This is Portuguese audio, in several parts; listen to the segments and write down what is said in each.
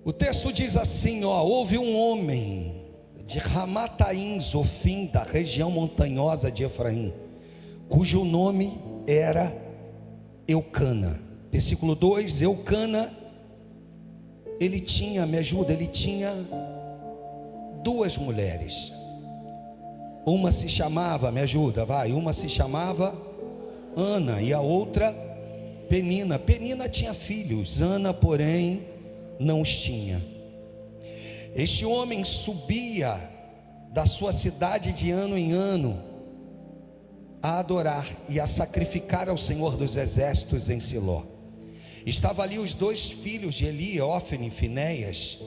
O texto diz assim, houve um homem de Ramataim, Zofim, da região montanhosa de Efraim, cujo nome era Eucana. Versículo 2, Eucana, ele tinha duas mulheres. Uma se chamava, uma se chamava Ana e a outra Penina. Penina tinha filhos, Ana, porém, não os tinha. Este homem subia da sua cidade de ano em ano a adorar e a sacrificar ao Senhor dos Exércitos em Siló. Estava ali os dois filhos de Eli, Hófni e Finéias,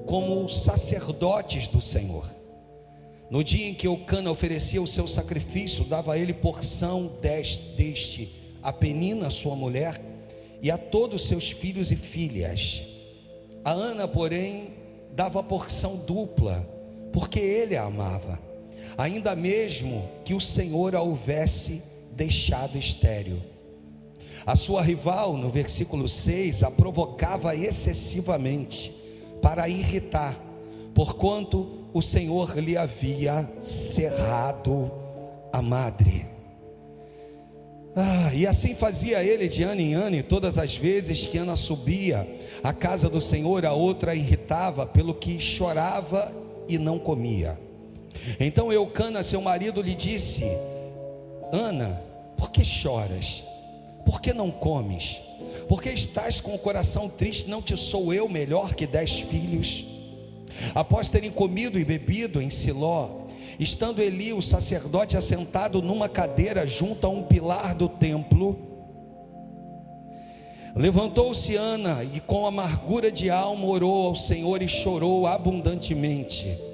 como sacerdotes do Senhor. No dia em que Eucana oferecia o seu sacrifício, dava a ele porção deste a Penina, sua mulher, e a todos seus filhos e filhas. A Ana, porém, dava porção dupla, porque ele a amava, ainda mesmo que o Senhor a houvesse deixado estéril. A sua rival, no versículo 6, a provocava excessivamente para a irritar, porquanto o Senhor lhe havia cerrado a madre. E assim fazia ele de ano em ano, e todas as vezes que Ana subia à casa do Senhor, a outra a irritava, pelo que chorava e não comia. Então Eucana, seu marido, lhe disse: Ana, por que choras? Por que não comes? Por que estás com o coração triste? Não te sou eu melhor que 10 filhos? Após terem comido e bebido em Siló, estando Eli, o sacerdote, assentado numa cadeira junto a um pilar do templo, levantou-se Ana e com amargura de alma orou ao Senhor e chorou abundantemente.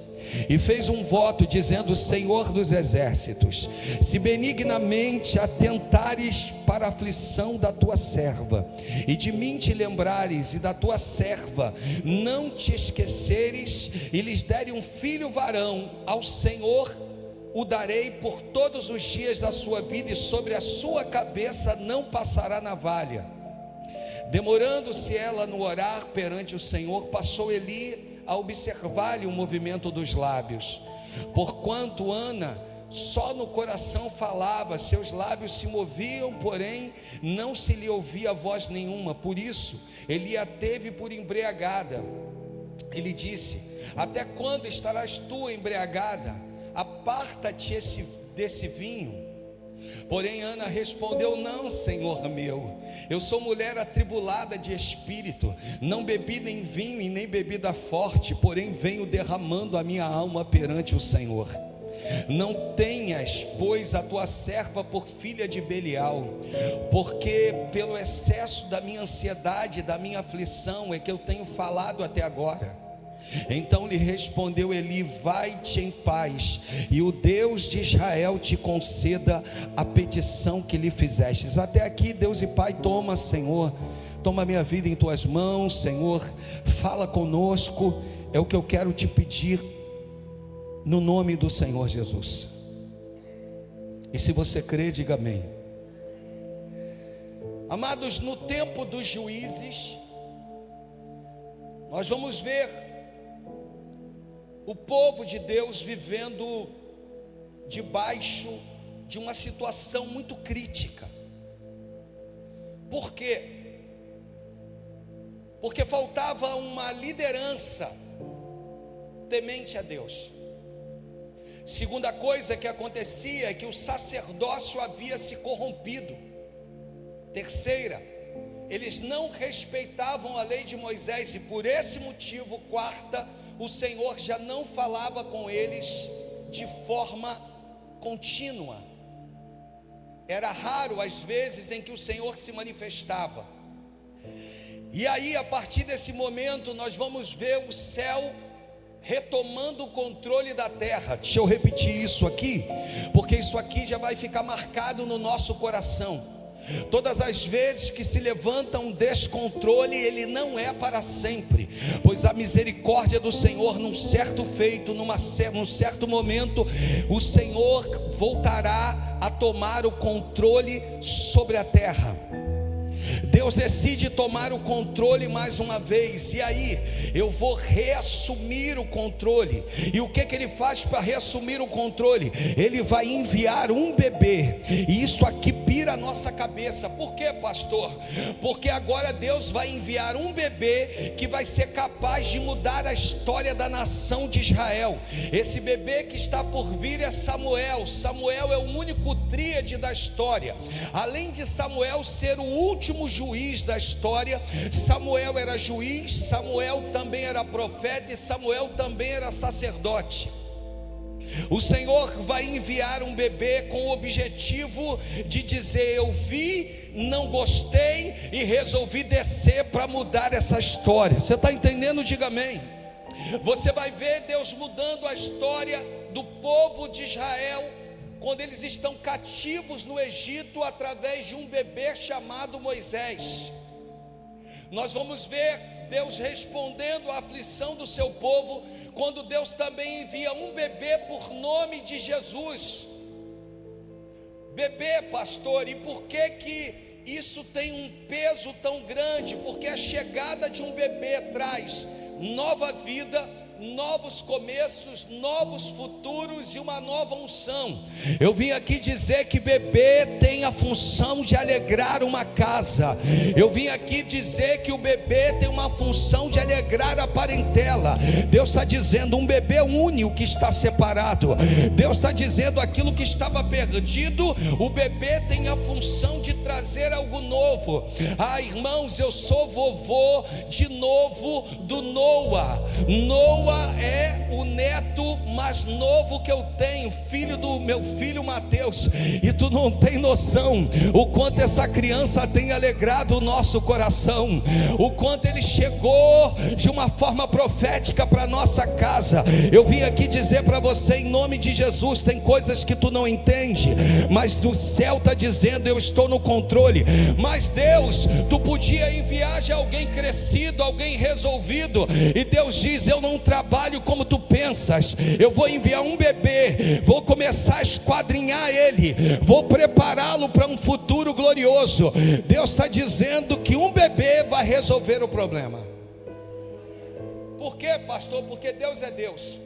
E fez um voto dizendo: Senhor dos exércitos, se benignamente atentares para a aflição da tua serva, e de mim te lembrares, e da tua serva não te esqueceres, e lhes derem um filho varão, ao Senhor o darei por todos os dias da sua vida, e sobre a sua cabeça não passará navalha. Demorando-se ela no orar perante o Senhor, passou Eli a observar-lhe o movimento dos lábios, porquanto Ana só no coração falava, seus lábios se moviam, porém não se lhe ouvia voz nenhuma. Por isso ele a teve por embriagada. Ele disse: até quando estarás tu embriagada? Aparta-te desse vinho. Porém Ana respondeu: não, Senhor meu, eu sou mulher atribulada de espírito, não bebi nem vinho e nem bebida forte, porém venho derramando a minha alma perante o Senhor. Não tenhas, pois, a tua serva por filha de Belial, porque pelo excesso da minha ansiedade, da minha aflição, é que eu tenho falado até agora. Então lhe respondeu Eli: vai-te em paz, e o Deus de Israel te conceda a petição que lhe fizestes. Até aqui, Deus e Pai, toma, Senhor, toma minha vida em tuas mãos, Senhor, fala conosco, é o que eu quero te pedir, no nome do Senhor Jesus. E se você crê, diga amém. Amados, no tempo dos juízes, nós vamos ver o povo de Deus vivendo debaixo de uma situação muito crítica. Por quê? Porque faltava uma liderança temente a Deus. Segunda coisa que acontecia é que o sacerdócio havia se corrompido. Terceira, eles não respeitavam a lei de Moisés, e por esse motivo, quarta, o Senhor já não falava com eles de forma contínua. Era raro as vezes em que o Senhor se manifestava. E aí, a partir desse momento, nós vamos ver o céu retomando o controle da terra. Deixa eu repetir isso aqui, porque isso aqui já vai ficar marcado no nosso coração. Todas as vezes que se levanta um descontrole, ele não é para sempre, pois a misericórdia do Senhor, num certo feito, num certo momento, o Senhor voltará a tomar o controle sobre a terra. Deus decide tomar o controle mais uma vez. E aí, eu vou reassumir o controle. E o que ele faz para reassumir o controle? Ele vai enviar um bebê. E isso aqui pira a nossa cabeça. Por quê, pastor? Porque agora Deus vai enviar um bebê que vai ser capaz de mudar a história da nação de Israel. Esse bebê que está por vir é Samuel. Samuel é o único tríade da história. Além de Samuel ser o último juiz da história, Samuel era juiz, Samuel também era profeta e Samuel também era sacerdote. O Senhor vai enviar um bebê com o objetivo de dizer: eu vi, não gostei e resolvi descer para mudar essa história. Você está entendendo? Diga amém. Você vai ver Deus mudando a história do povo de Israel quando eles estão cativos no Egito, através de um bebê chamado Moisés. Nós vamos ver Deus respondendo à aflição do seu povo, quando Deus também envia um bebê por nome de Jesus. Bebê, pastor, e por que isso tem um peso tão grande? Porque a chegada de um bebê traz nova vida, novos começos, novos futuros e uma nova unção. Eu vim aqui dizer que bebê tem a função de alegrar uma casa. Eu vim aqui dizer que o bebê tem uma função de alegrar a parentela. Deus está dizendo: um bebê une o que está separado. Deus está dizendo: aquilo que estava perdido, o bebê tem a função de trazer algo novo. Ah, irmãos, eu sou vovô de novo do Noah. Noah é o neto mais novo que eu tenho, filho do meu filho Mateus. E tu não tem noção o quanto essa criança tem alegrado o nosso coração, o quanto ele chegou de uma forma profética para nossa casa. Eu vim aqui dizer para você, em nome de Jesus, tem coisas que tu não entende, mas o céu está dizendo: eu estou no controle. Mas Deus, tu podia enviar já alguém crescido, alguém resolvido, e Deus diz: eu não trabalho como tu pensas. Eu vou enviar um bebê, vou começar a esquadrinhar ele, vou prepará-lo para um futuro glorioso. Deus está dizendo que um bebê vai resolver o problema. Por quê, pastor? Porque Deus é Deus.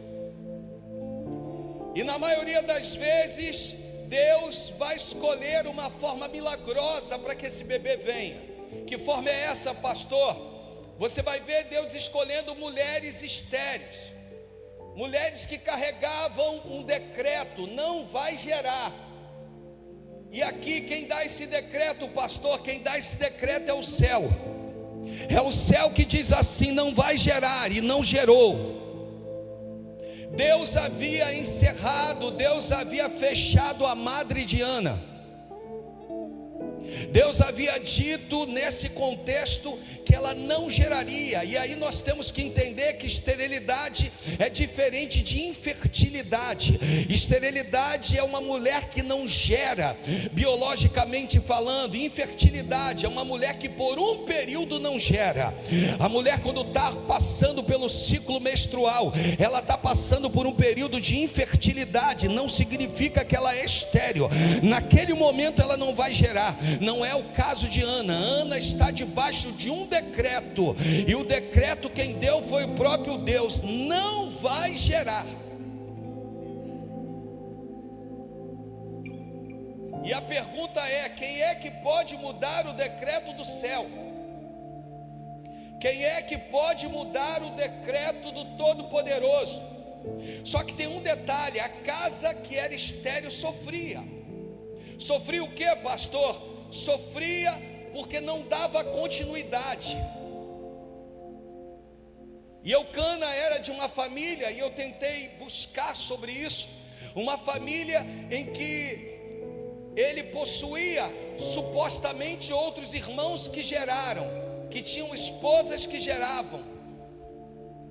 E na maioria das vezes Deus vai escolher uma forma milagrosa para que esse bebê venha. Que forma é essa, pastor? Você vai ver Deus escolhendo mulheres estéreis, mulheres que carregavam um decreto: não vai gerar. E aqui quem dá esse decreto, pastor, quem dá esse decreto é o céu. É o céu que diz assim: não vai gerar, e não gerou. Deus havia encerrado, Deus havia fechado a madre Diana. Deus havia dito nesse contexto que ela não geraria. E aí nós temos que entender que esterilidade é diferente de infertilidade. Esterilidade é uma mulher que não gera, biologicamente falando. Infertilidade é uma mulher que por um período não gera. A mulher, quando está passando pelo ciclo menstrual, ela está passando por um período de infertilidade. Não significa que ela é estéril. Naquele momento ela não vai gerar. Não é o caso de Ana. Ana está debaixo de um decreto, e o decreto quem deu foi o próprio Deus: não vai gerar. E a pergunta é: quem é que pode mudar o decreto do céu? Quem é que pode mudar o decreto do Todo-Poderoso? Só que tem um detalhe: a casa que era estéril sofria. Sofria o que, pastor? Sofria porque não dava continuidade. E Eucana era de uma família, e eu tentei buscar sobre isso, uma família em que ele possuía supostamente outros irmãos que geraram, que tinham esposas que geravam.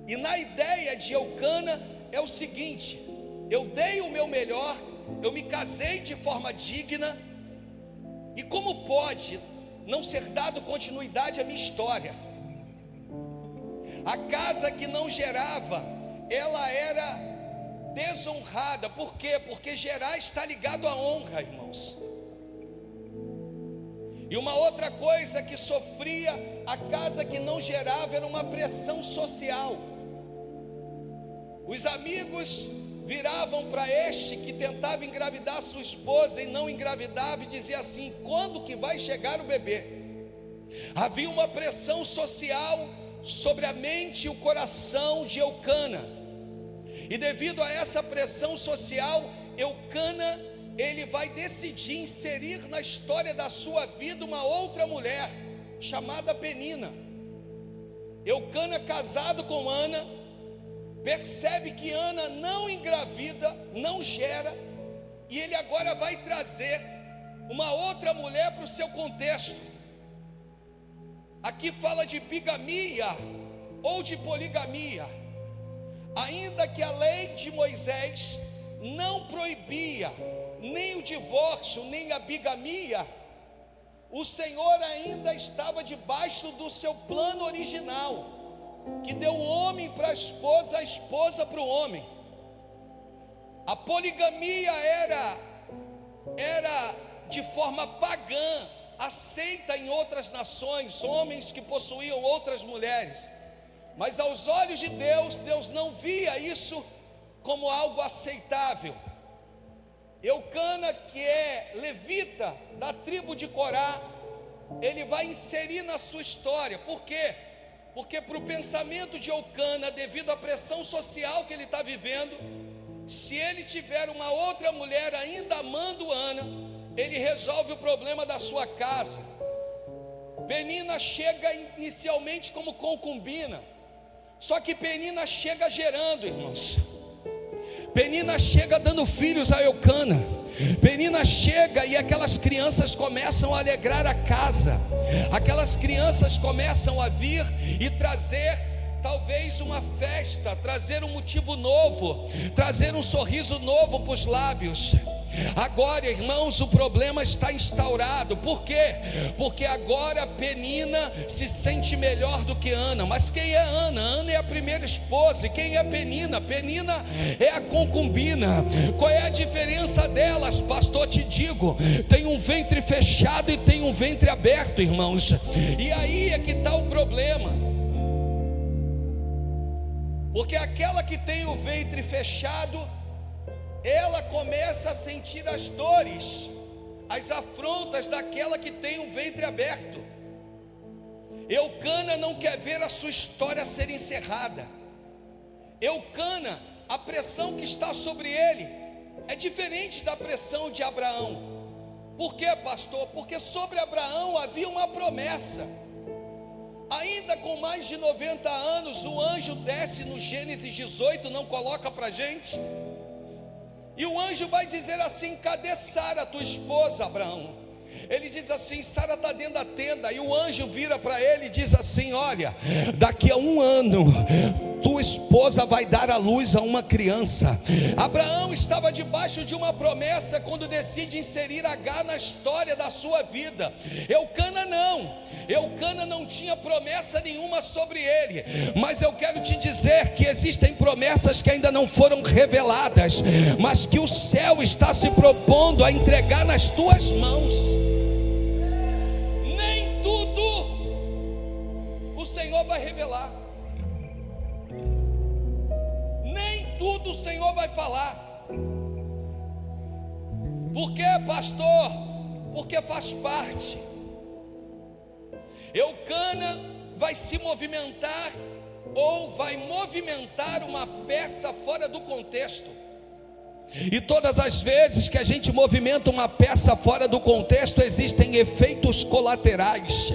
E na ideia de Eucana é o seguinte: eu dei o meu melhor, eu me casei de forma digna, e como pode não ser dado continuidade à minha história? A casa que não gerava, ela era desonrada. Por quê? Porque gerar está ligado à honra, irmãos. E uma outra coisa que sofria a casa que não gerava era uma pressão social. Os amigos viravam para este que tentava engravidar sua esposa e não engravidava e dizia assim: quando que vai chegar o bebê? Havia uma pressão social sobre a mente e o coração de Eucana. E devido a essa pressão social, Eucana, ele vai decidir inserir na história da sua vida uma outra mulher, chamada Penina. Eucana, casado com Ana, percebe que Ana não engravida, não gera, e ele agora vai trazer uma outra mulher para o seu contexto. Aqui fala de bigamia ou de poligamia. Ainda que a lei de Moisés não proibia nem o divórcio, nem a bigamia, o Senhor ainda estava debaixo do seu plano original, que deu o homem para a esposa para o homem. A poligamia era de forma pagã, aceita em outras nações, homens que possuíam outras mulheres. Mas aos olhos de Deus, Deus não via isso como algo aceitável. Eucana, que é levita da tribo de Corá, ele vai inserir na sua história. Por quê? Porque para o pensamento de Eucana, devido à pressão social que ele está vivendo, se ele tiver uma outra mulher ainda amando Ana, ele resolve o problema da sua casa. Penina chega inicialmente como concubina, só que Penina chega gerando, irmãos. Penina chega dando filhos a Eucana. Penina chega e aquelas crianças começam a alegrar a casa. Aquelas crianças começam a vir e trazer talvez uma festa, trazer um motivo novo, trazer um sorriso novo para os lábios. Agora, irmãos, o problema está instaurado. Por quê? Porque agora Penina se sente melhor do que Ana. Mas quem é Ana? Ana é a primeira esposa. E quem é Penina? Penina é a concubina. Qual é a diferença delas? Pastor, te digo, tem um ventre fechado e tem um ventre aberto, irmãos. E aí é que está o problema. Porque aquela que tem o ventre fechado, ela começa a sentir as dores, as afrontas daquela que tem o ventre aberto. Eucana não quer ver a sua história ser encerrada. Eucana, a pressão que está sobre ele é diferente da pressão de Abraão. Por quê, pastor? Porque sobre Abraão havia uma promessa. Ainda com mais de 90 anos, o anjo desce no Gênesis 18, não coloca para a gente. E o anjo vai dizer assim: cadê Sara, tua esposa, Abraão? Ele diz assim: Sara está dentro da tenda. E o anjo vira para ele e diz assim: olha, daqui a 1 ano tua esposa vai dar à luz a uma criança. Abraão estava debaixo de uma promessa quando decide inserir Agar na história da sua vida. Eucana não. Eucana não tinha promessa nenhuma sobre ele. Mas eu quero te dizer que existem promessas que ainda não foram reveladas, mas que o céu está se propondo a entregar nas tuas mãos. Nem tudo o Senhor vai revelar, nem tudo o Senhor vai falar. Por quê, pastor? Porque faz parte. Eucana vai se movimentar, ou vai movimentar uma peça fora do contexto. E todas as vezes que a gente movimenta uma peça fora do contexto, existem efeitos colaterais.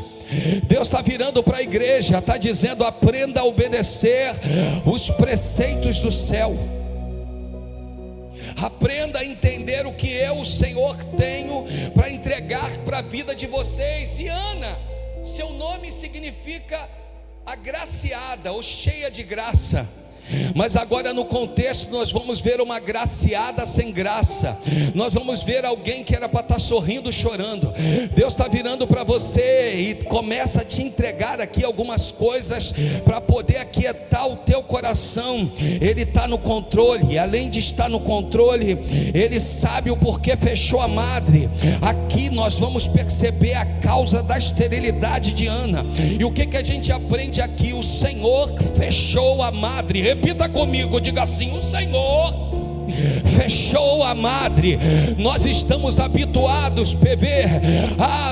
Deus está virando para a igreja, está dizendo: aprenda a obedecer os preceitos do céu. Aprenda a entender o que eu, o Senhor, tenho para entregar para a vida de vocês. E Ana, seu nome significa agraciada ou cheia de graça. Mas agora no contexto nós vamos ver uma graciada sem graça. Nós vamos ver alguém que era para estar sorrindo, chorando. Deus está virando para você e começa a te entregar aqui algumas coisas para poder aquietar o teu coração. Ele está no controle, e além de estar no controle, Ele sabe o porquê fechou a madre. Aqui nós vamos perceber a causa da esterilidade de Ana. E o que a gente aprende aqui? O Senhor fechou a madre. Repita comigo, diga assim: o Senhor fechou a madre. Nós estamos habituados, PV,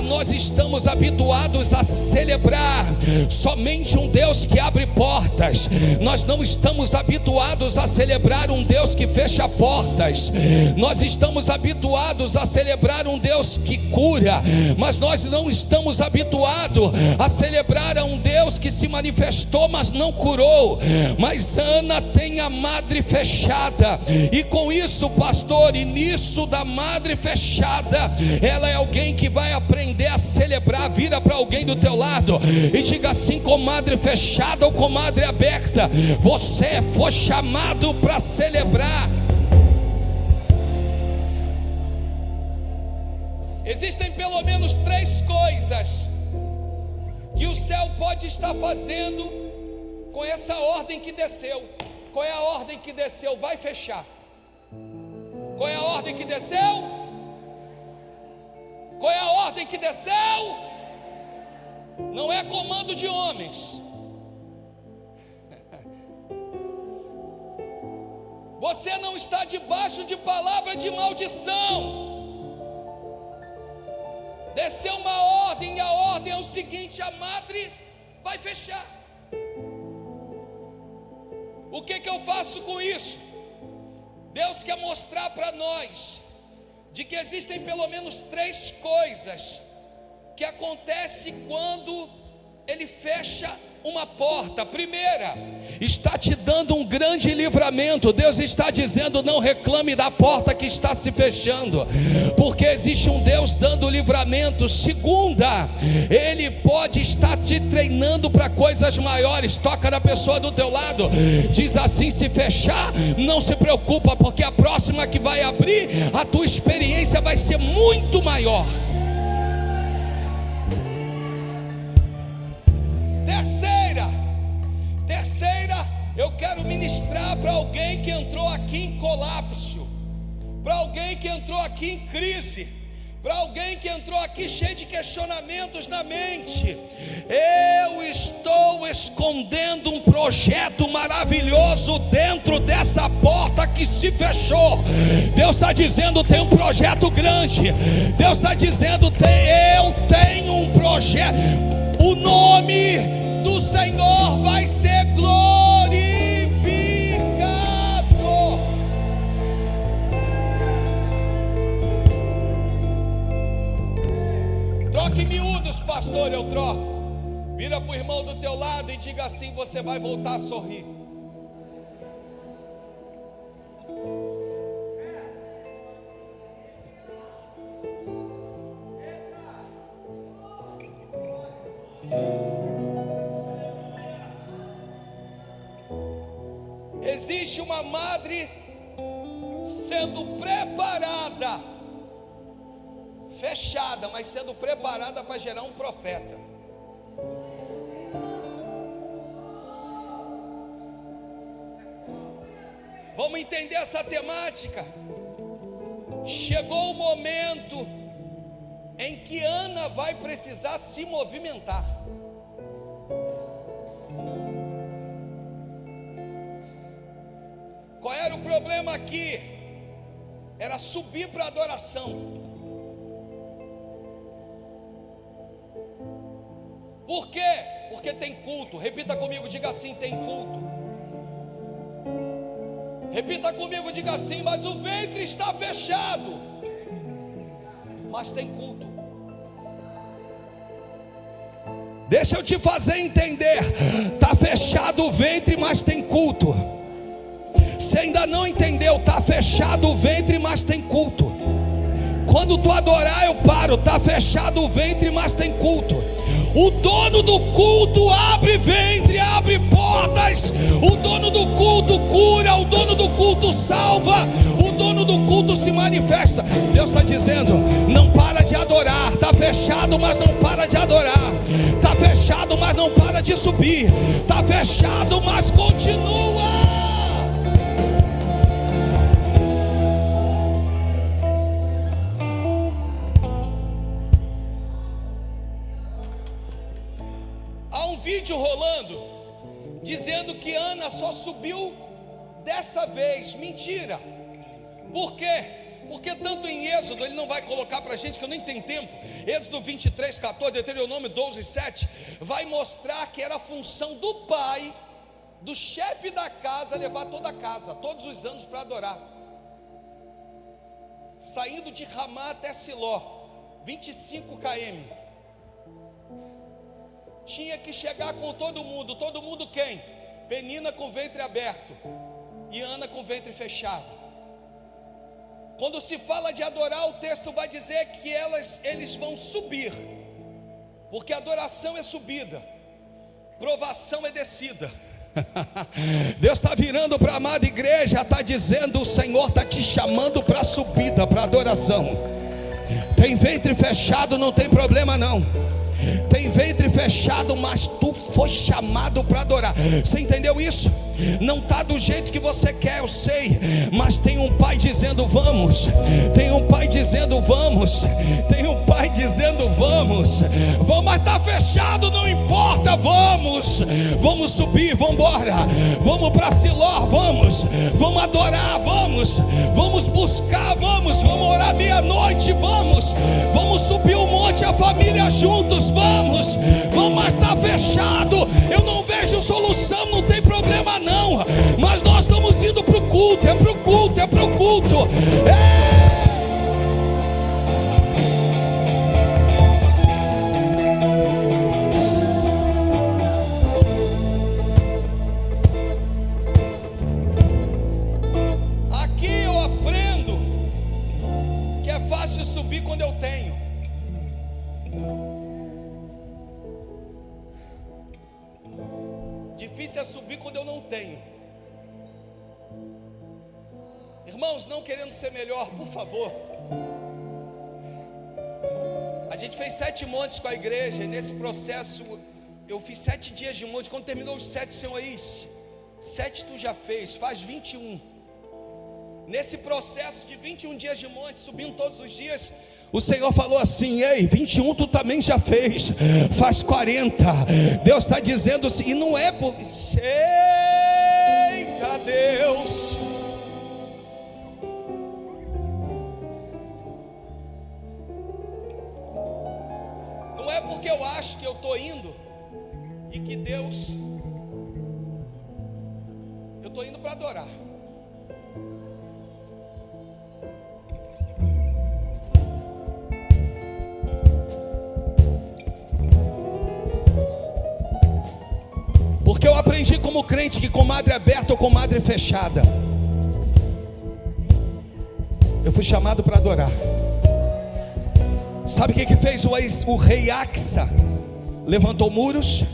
nós estamos habituados a celebrar somente um Deus que abre portas. Nós não estamos habituados a celebrar um Deus que fecha portas. Nós estamos habituados a celebrar um Deus que cura, mas nós não estamos habituados a celebrar um Deus que se manifestou, mas não curou. Mas Ana tem a madre fechada, e com isso, pastor, e nisso da madre fechada, ela é alguém que vai aprender a celebrar. Vira para alguém do teu lado e diga assim: comadre fechada ou comadre aberta, você foi chamado para celebrar. Existem pelo menos 3 coisas que o céu pode estar fazendo com essa ordem que desceu. Qual é a ordem que desceu? Vai fechar. Qual é a ordem que desceu? Qual é a ordem que desceu? Não é comando de homens. Você não está debaixo de palavra de maldição. Desceu uma ordem, e a ordem é o seguinte: a madre vai fechar. O que eu faço com isso? Deus quer mostrar para nós de que existem pelo menos 3 coisas que acontecem quando Ele fecha uma porta. Primeira, está te dando um grande livramento. Deus está dizendo: não reclame da porta que está se fechando, porque existe um Deus dando livramento. Segunda, Ele pode estar te treinando para coisas maiores. Toca na pessoa do teu lado, diz assim: se fechar, não se preocupa, porque a próxima que vai abrir, a tua experiência vai ser muito maior. Terceira, eu quero ministrar para alguém que entrou aqui em colapso, para alguém que entrou aqui em crise, para alguém que entrou aqui cheio de questionamentos na mente. Eu estou escondendo um projeto maravilhoso dentro dessa porta que se fechou. Deus está dizendo: tem um projeto grande. Deus está dizendo: eu tenho um projeto. O nome do Senhor vai ser glorificado. Troque miúdos, pastor, eu troco. Vira para o irmão do teu lado e diga assim: você vai voltar a sorrir. Existe uma madre sendo preparada, fechada, mas sendo preparada para gerar um profeta. Vamos entender essa temática. Chegou o momento em que Ana vai precisar se movimentar. Qual era o problema aqui? Era subir para a adoração. Por quê? Porque tem culto. Repita comigo, diga assim: tem culto. Repita comigo, diga assim: mas o ventre está fechado, mas tem culto. Deixa eu te fazer entender. Está fechado o ventre, mas tem culto. Você ainda não entendeu? Está fechado o ventre, mas tem culto. Quando tu adorar, eu paro. Está fechado o ventre, mas tem culto. O dono do culto abre ventre, abre portas. O dono do culto dono do culto salva, o dono do culto se manifesta. Deus está dizendo: não para de adorar. Está fechado, mas não para de adorar. Está fechado, mas não para de subir. Está fechado, mas continua. Há um vídeo rolando dizendo que Ana só subiu dessa vez. Mentira. Por quê? Porque tanto em Êxodo, ele não vai colocar para a gente, que eu nem tenho tempo. Êxodo 23, 14, Deuteronômio 12, 7 vai mostrar que era a função do pai, do chefe da casa, levar toda a casa todos os anos para adorar, saindo de Ramá até Siló, 25 km. Tinha que chegar com todo mundo quem? Penina com o ventre aberto e Ana com o ventre fechado. Quando se fala de adorar, o texto vai dizer que eles vão subir, porque adoração é subida, provação é descida. Deus está virando para a amada igreja, está dizendo: o Senhor está te chamando para a subida, para a adoração. Tem ventre fechado, não tem problema não. Tem ventre fechado, mas tu foi chamado para adorar. Você entendeu isso? Não está do jeito que você quer, eu sei, mas tem um pai dizendo vamos. Tem um pai dizendo vamos. Tem um pai dizendo vamos. Vamos, mas está fechado, não importa, vamos. Vamos subir, vamos embora. Vamos para Siló, vamos. Vamos adorar, vamos. Vamos buscar, vamos. Vamos orar meia-noite, vamos. Vamos subir o monte, a família juntos, vamos. Vamos, mas está fechado. Eu não vejo solução, não tem problema não. Mas nós estamos indo para o culto, é para o culto, é para o culto. Aqui eu aprendo que é fácil subir quando eu tenho. Difícil é subir quando eu não tenho. Irmãos, não querendo ser melhor, por favor. A gente fez 7 montes com a igreja, e nesse processo eu fiz 7 dias de monte. Quando terminou os 7, o Senhor aí, 7 tu já fez, faz 21. Nesse processo de 21 dias de monte, subindo todos os dias, o Senhor falou assim: ei, 21 tu também já fez, faz 40. Deus está dizendo assim, e não é por... Eita Deus! Não é porque eu acho que eu estou indo e que Deus... Eu estou indo para adorar. Porque eu aprendi como crente que comadre aberta ou comadre fechada, eu fui chamado para adorar. Sabe o que fez o rei Axa? Levantou muros,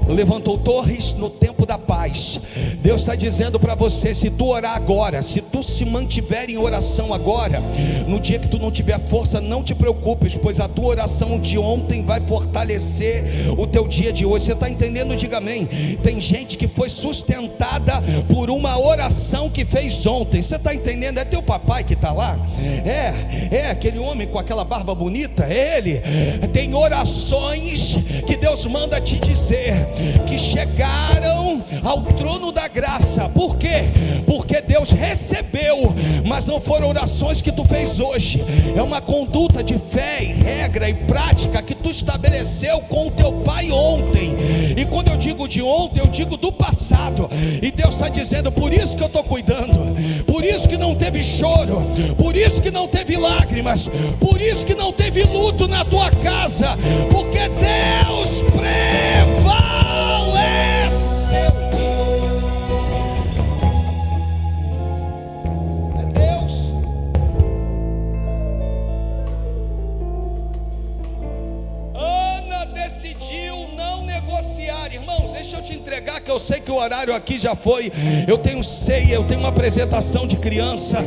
levantou torres no tempo da paz. Deus está dizendo para você: se tu orar agora, se tu se mantiver em oração agora, no dia que tu não tiver força, não te preocupes, pois a tua oração de ontem vai fortalecer o teu dia de hoje. Você está entendendo? Diga amém. Tem gente que foi sustentada por uma oração que fez ontem. Você está entendendo? É teu papai que está lá? É aquele homem com aquela barba bonita, é ele. Tem orações que Deus manda te dizer, que chegaram ao trono da graça. Por quê? Porque Deus recebeu, mas não foram orações que tu fez hoje. É uma conduta de fé e regra e prática que tu estabeleceu com o teu pai ontem. E quando eu digo de ontem, eu digo do passado. E Deus está dizendo: por isso que eu estou cuidando, por isso que não teve choro, por isso que não teve lágrimas, por isso que não teve luto na tua casa, porque Deus prevaleceu. É Deus. Ana decidiu não negociar. Irmãos, deixa eu te entregar que eu sei que o horário aqui já foi. Eu tenho ceia, eu tenho uma apresentação de criança.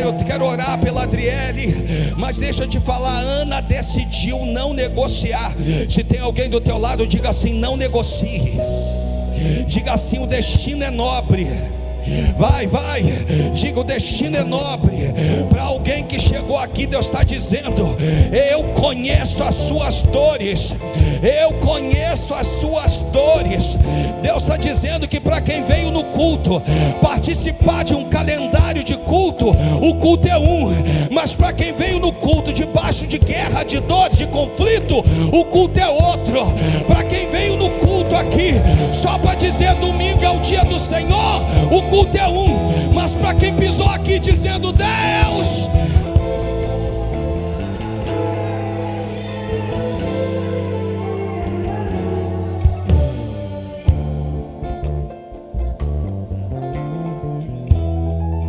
Eu quero orar pela Adriele, mas deixa eu te falar, a Ana decidiu não negociar. Se tem alguém do teu lado, diga assim: não negocie. Diga assim: o destino é nobre. Vai, diga: o destino é nobre. Para alguém que chegou aqui, Deus está dizendo: eu conheço as suas dores. Eu conheço as suas dores. Deus está dizendo que para quem veio no culto participar de um calendário de culto, o culto é um. Mas para quem veio no culto debaixo de guerra, de dor, de conflito, o culto é outro. Para quem veio no culto aqui só para dizer domingo é o dia do Senhor, o culto é um. Mas para quem pisou aqui dizendo Deus,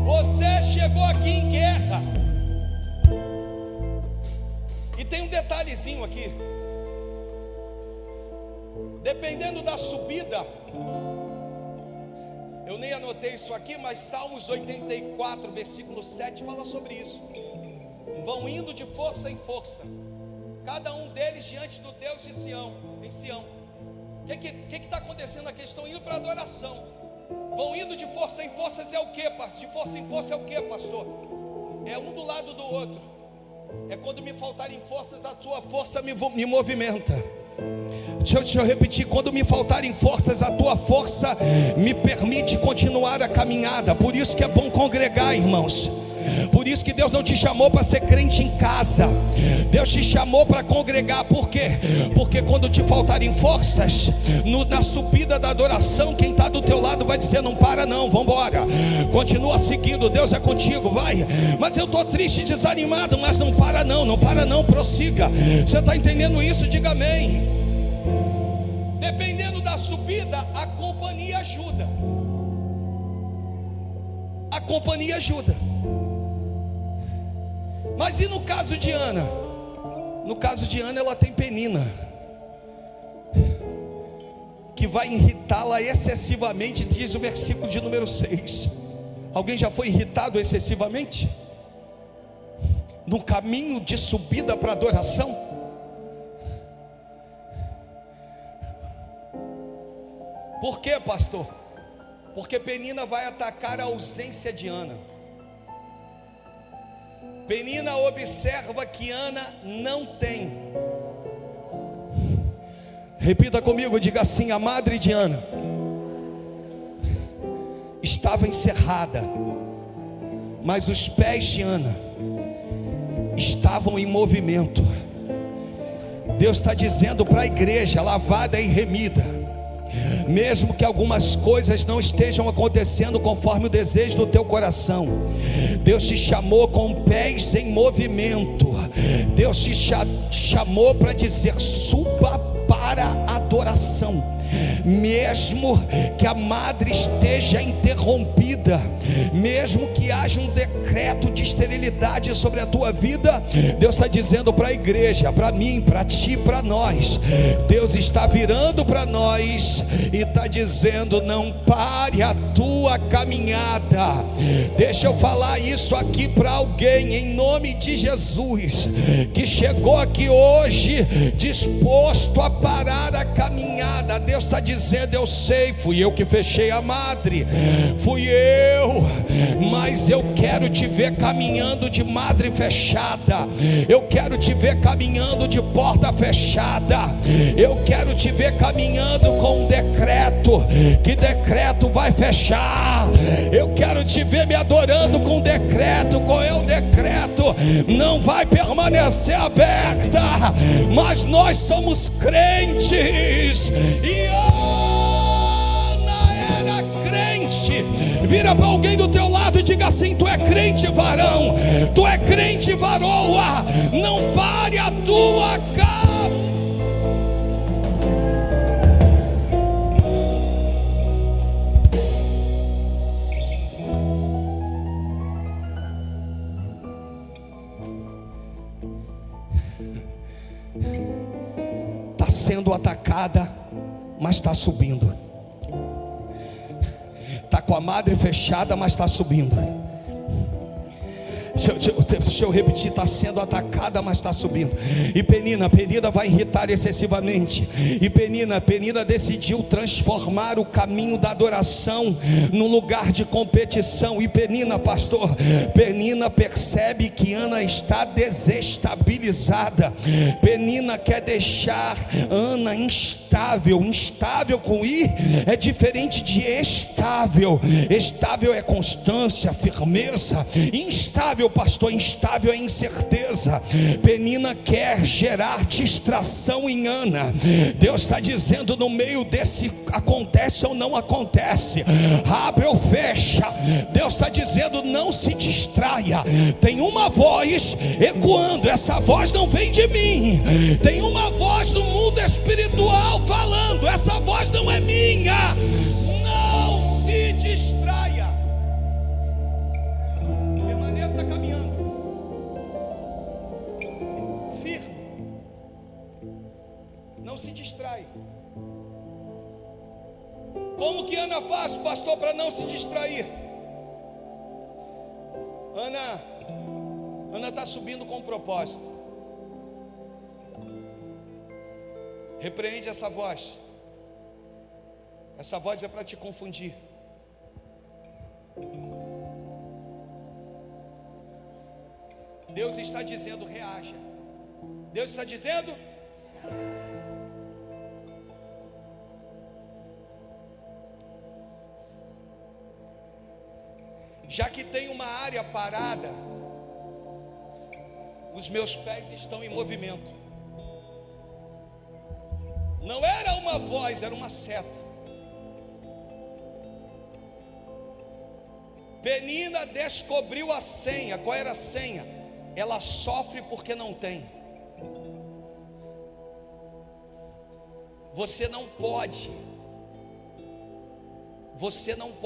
você chegou aqui em guerra. E tem um detalhezinho aqui: dependendo da subida, eu nem anotei isso aqui, mas Salmos 84, versículo 7 fala sobre isso. Vão indo de força em força, cada um deles diante do Deus de Sião, em Sião. O que está acontecendo aqui? Estão indo para adoração. Vão indo de força em forças é o que, pastor? De força em força é o que, pastor? É um do lado do outro. É quando me faltarem forças, a tua força me movimenta. Deixa eu repetir: quando me faltarem forças, a tua força me permite continuar a caminhada. Por isso que é bom congregar, irmãos. Por isso que Deus não te chamou para ser crente em casa. Deus te chamou para congregar. Por quê? Porque quando te faltarem forças, na subida da adoração, quem está do teu lado vai dizer: não para não, vamos embora, continua seguindo, Deus é contigo, vai. Mas eu estou triste, desanimado. Mas não para não, prossiga. Você está entendendo isso? Diga amém. Dependendo da subida, a companhia ajuda. A companhia ajuda. Mas e no caso de Ana? No caso de Ana, ela tem Penina, que vai irritá-la excessivamente, diz o versículo de número 6. Alguém já foi irritado excessivamente? No caminho de subida para adoração? Por quê, pastor? Porque Penina vai atacar a ausência de Ana. Penina observa que Ana não tem. Repita comigo, diga assim: a madre de Ana estava encerrada, mas os pés de Ana estavam em movimento. Deus está dizendo para a igreja lavada e remida: mesmo que algumas coisas não estejam acontecendo conforme o desejo do teu coração, Deus te chamou com pés em movimento. Deus te chamou para dizer: suba para a adoração. Mesmo que a madre esteja interrompida, mesmo que haja um decreto de esterilidade sobre a tua vida, Deus está dizendo para a igreja, para mim, para ti, para nós, Deus está virando para nós e está dizendo: não pare a tua caminhada. Deixa eu falar isso aqui para alguém, em nome de Jesus, que chegou aqui hoje disposto a parar a caminhada. Deus está dizendo: eu sei, fui eu que fechei a madre, fui eu, mas eu quero te ver caminhando de madre fechada. Eu quero te ver caminhando de porta fechada. Eu quero te ver caminhando com um decreto. Que decreto vai fechar? Eu quero te ver me adorando com um decreto. Qual é o decreto? Não vai permanecer aberta, mas nós somos crentes. E Ana era crente. Vira para alguém do teu lado e diga assim: tu é crente, varão, tu é crente, varoa. Não pare a tua casa. Está sendo atacada, mas está subindo. Está com a madre fechada, mas está subindo. Deixa eu repetir, está sendo atacada, mas está subindo. E Penina vai irritar excessivamente. E Penina decidiu transformar o caminho da adoração num lugar de competição. E Penina percebe que Ana está desestabilizada. Penina quer deixar Ana instável. Instável com I é diferente de estável. Estável é constância, firmeza. Instável, pastor, instável é incerteza. Penina quer gerar distração em Ana. Deus está dizendo, no meio desse acontece ou não acontece, abre ou fecha, Deus está dizendo, não se distraia. Tem uma voz ecoando, essa voz não vem de mim. Tem uma voz do mundo espiritual falando, essa voz não é minha. Não se distraia. Permaneça caminhando firme. Não se distrai. Como que Ana faz, pastor, para não se distrair? Ana está subindo com um propósito. Repreende essa voz. Essa voz é para te confundir. Deus está dizendo, reaja. Deus está dizendo, já que tem uma área parada, os meus pés estão em movimento. Não era uma voz, era uma seta. Penina descobriu a senha. Qual era a senha? Ela sofre porque não tem. Você não pode,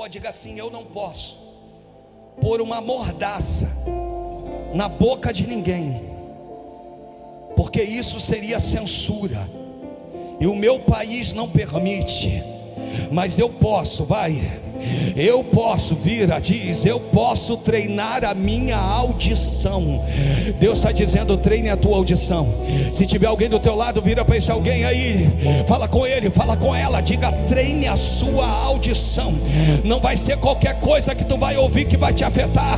diga assim, eu não posso pôr uma mordaça na boca de ninguém, porque isso seria censura, e o meu país não permite. Mas eu posso, eu posso, diz, eu posso treinar a minha audição. Deus está dizendo, treine a tua audição. Se tiver alguém do teu lado, vira para esse alguém aí, fala com ele, fala com ela, diga, treine a sua audição. Não vai ser qualquer coisa que tu vai ouvir que vai te afetar.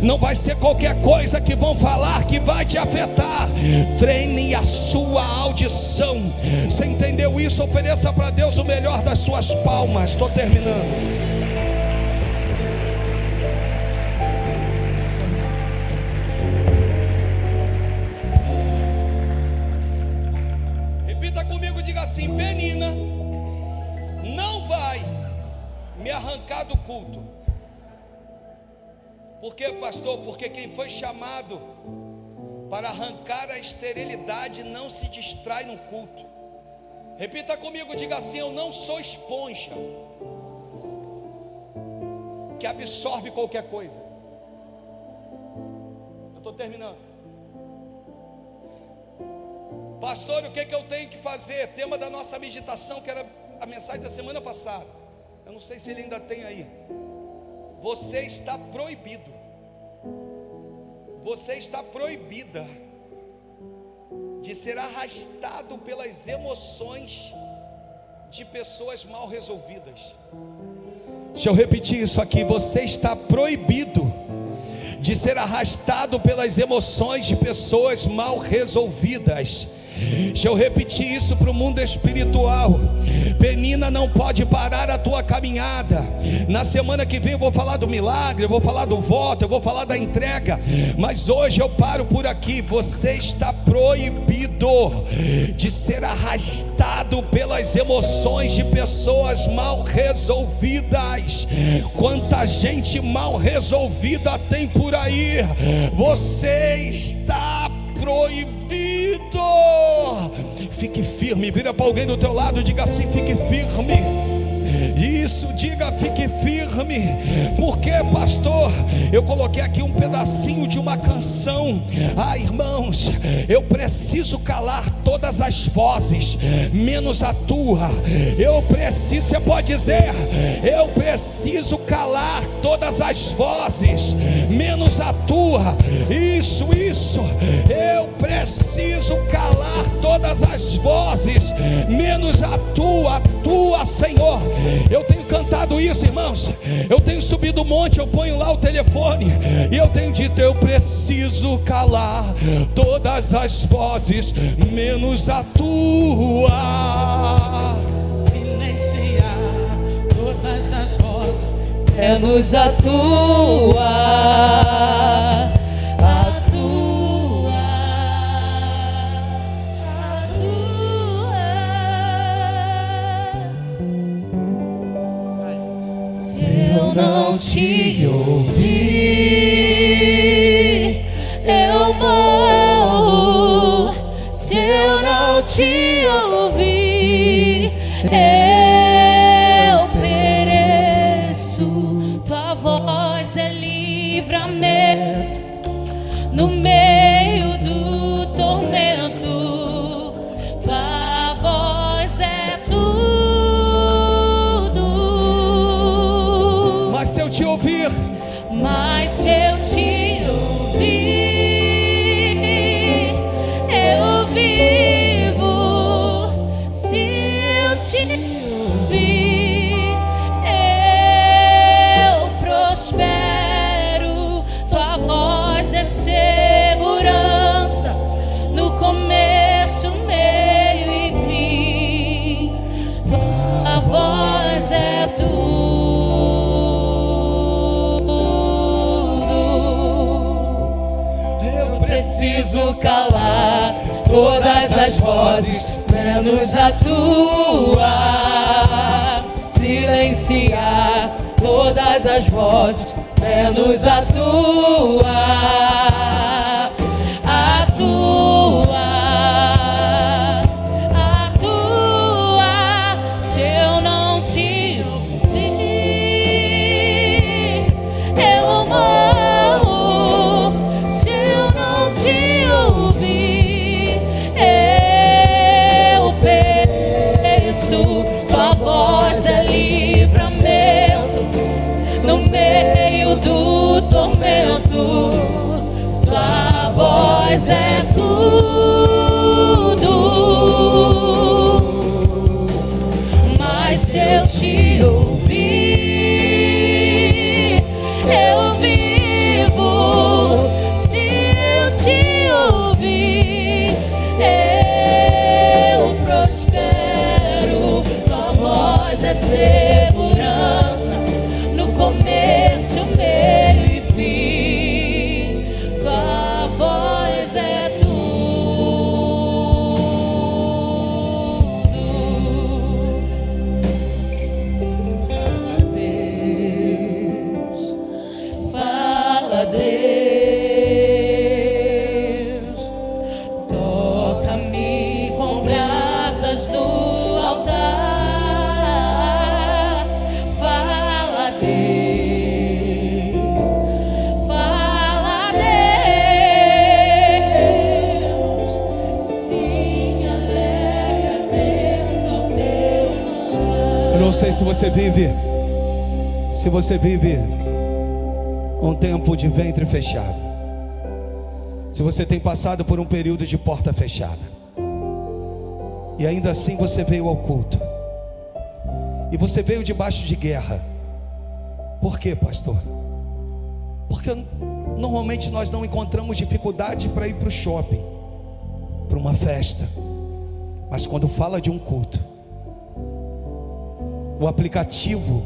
Não vai ser qualquer coisa que vão falar que vai te afetar. Treine a sua audição. Você entendeu isso? Ofereça para Deus o melhor das suas palmas. Estou terminando. Assim, Penina não vai me arrancar do culto. Por quê, pastor? Porque quem foi chamado para arrancar a esterilidade não se distrai no culto. Repita comigo, diga assim, eu não sou esponja que absorve qualquer coisa. Eu estou terminando. Pastor, o que eu tenho que fazer? Tema da nossa meditação, que era a mensagem da semana passada. Eu não sei se ele ainda tem aí. Você está proibido. Você está proibida de ser arrastado pelas emoções de pessoas mal resolvidas. Deixa eu repetir isso aqui. Você está proibido de ser arrastado pelas emoções de pessoas mal resolvidas. Deixa eu repetir isso para o mundo espiritual. Penina não pode parar a tua caminhada. Na semana que vem eu vou falar do milagre, eu vou falar do voto, eu vou falar da entrega. Mas hoje eu paro por aqui. Você está proibido de ser arrastado pelas emoções de pessoas mal resolvidas. Quanta gente mal resolvida tem por aí. Você está proibido. Fique firme. Vira para alguém do teu lado e diga assim, fique firme. Isso, diga, fique firme. clame. Porque, pastor, eu coloquei aqui um pedacinho de uma canção. Irmãos, eu preciso calar todas as vozes, menos a tua. Eu preciso, você pode dizer, eu preciso calar todas as vozes, menos a tua. Isso, eu preciso calar todas as vozes, menos a tua, Senhor. Eu tenho cantado isso, irmãos. Eu tenho subido o monte, eu ponho lá o telefone e eu tenho dito: eu preciso calar todas as vozes, menos a tua. Silenciar todas as vozes, menos a tua. não te ouvir, eu morro. Se eu não te ouvir, eu pereço. Tua voz é livramento no meio do tormento. Tua voz é tudo. Mas se eu te ouvir, Mas se eu te ouvir, eu vivo. Se eu te ouvir, eu prospero. Tua voz é segurança no começo, meio e fim. Tua voz é tudo. Preciso calar todas as vozes, menos a tua. Silenciar todas as vozes, menos a tua. A tua. A tua. Se eu não te ouvir, eu morro. Se eu não te ouvir, eu pereço. Tua voz é livramento no meio do tormento. Tua voz é tudo. Mas se eu te ouvir, eu vivo. Se eu te ouvir, eu prospero. Tua voz é segurança no começo, meio e fim. Tua voz é tudo. Fala, Deus, toca-me com brasas do altar. Fala, Deus, sim, alegra dentro ao teu amor. eu não sei se você vive um tempo de ventre fechado, se você tem passado por um período de porta fechada, e ainda assim você veio ao culto, e você veio debaixo de guerra. Por quê, pastor? Porque normalmente nós não encontramos dificuldade para ir para o shopping, para uma festa, mas quando fala de um culto, o aplicativo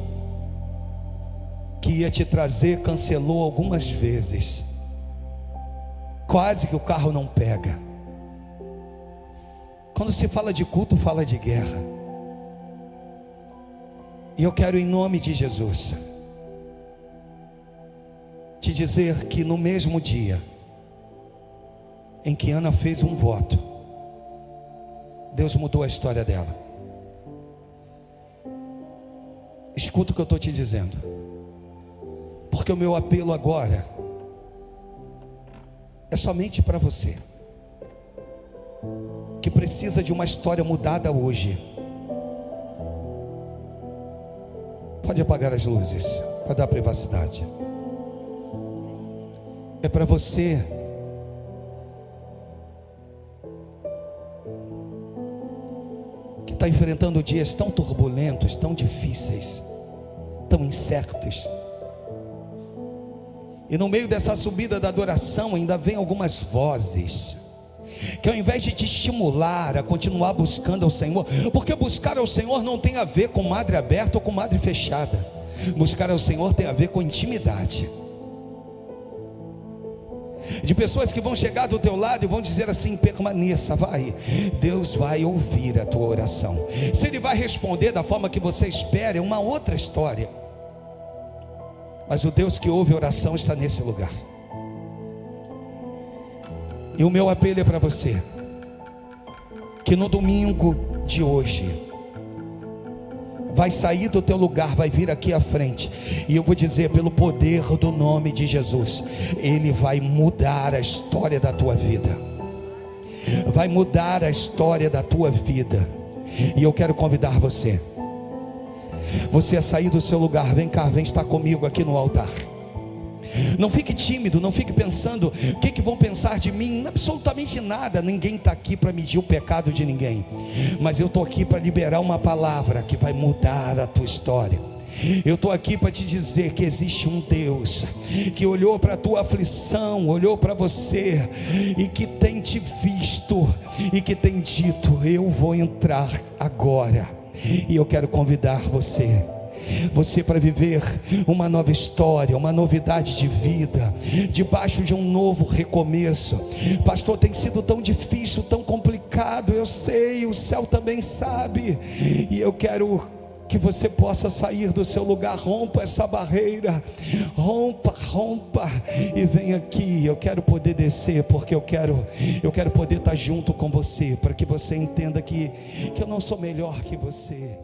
que ia te trazer cancelou algumas vezes. Quase que o carro não pega. Quando se fala de culto, fala de guerra. E eu quero, em nome de Jesus, te dizer que no mesmo dia em que Ana fez um voto, Deus mudou a história dela. Escuta o que eu estou te dizendo. Porque o meu apelo agora é somente para você que precisa de uma história mudada hoje. Pode apagar as luzes para dar privacidade. É para você que está enfrentando dias tão turbulentos, tão difíceis, tão incertos. E no meio dessa subida da adoração ainda vem algumas vozes que ao invés de te estimular a continuar buscando ao Senhor, porque buscar ao Senhor não tem a ver com madre aberta ou com madre fechada. Buscar ao Senhor tem a ver com intimidade. De pessoas que vão chegar do teu lado e vão dizer assim: permaneça, vai. Deus vai ouvir a tua oração. Se Ele vai responder da forma que você espera, é uma outra história. Mas o Deus que ouve a oração está nesse lugar. E o meu apelo é para você, que no domingo de hoje vai sair do teu lugar, vai vir aqui à frente, e eu vou dizer, pelo poder do nome de Jesus, Ele vai mudar a história da tua vida. Vai mudar a história da tua vida. E eu quero convidar você a sair do seu lugar. Vem cá, vem estar comigo aqui no altar. Não fique tímido, não fique pensando o que vão pensar de mim. Absolutamente nada. Ninguém está aqui para medir o pecado de ninguém, mas eu estou aqui para liberar uma palavra que vai mudar a tua história. Eu estou aqui para te dizer que existe um Deus que olhou para a tua aflição, olhou para você e que tem te visto e que tem dito: eu vou entrar agora. E eu quero convidar você para viver uma nova história, uma novidade de vida, debaixo de um novo recomeço. Pastor, tem sido tão difícil, tão complicado. Eu sei, o céu também sabe. E eu quero que você possa sair do seu lugar. Rompa essa barreira, rompa e vem aqui. Eu quero poder descer, porque eu quero poder estar junto com você, para que você entenda que eu não sou melhor que você.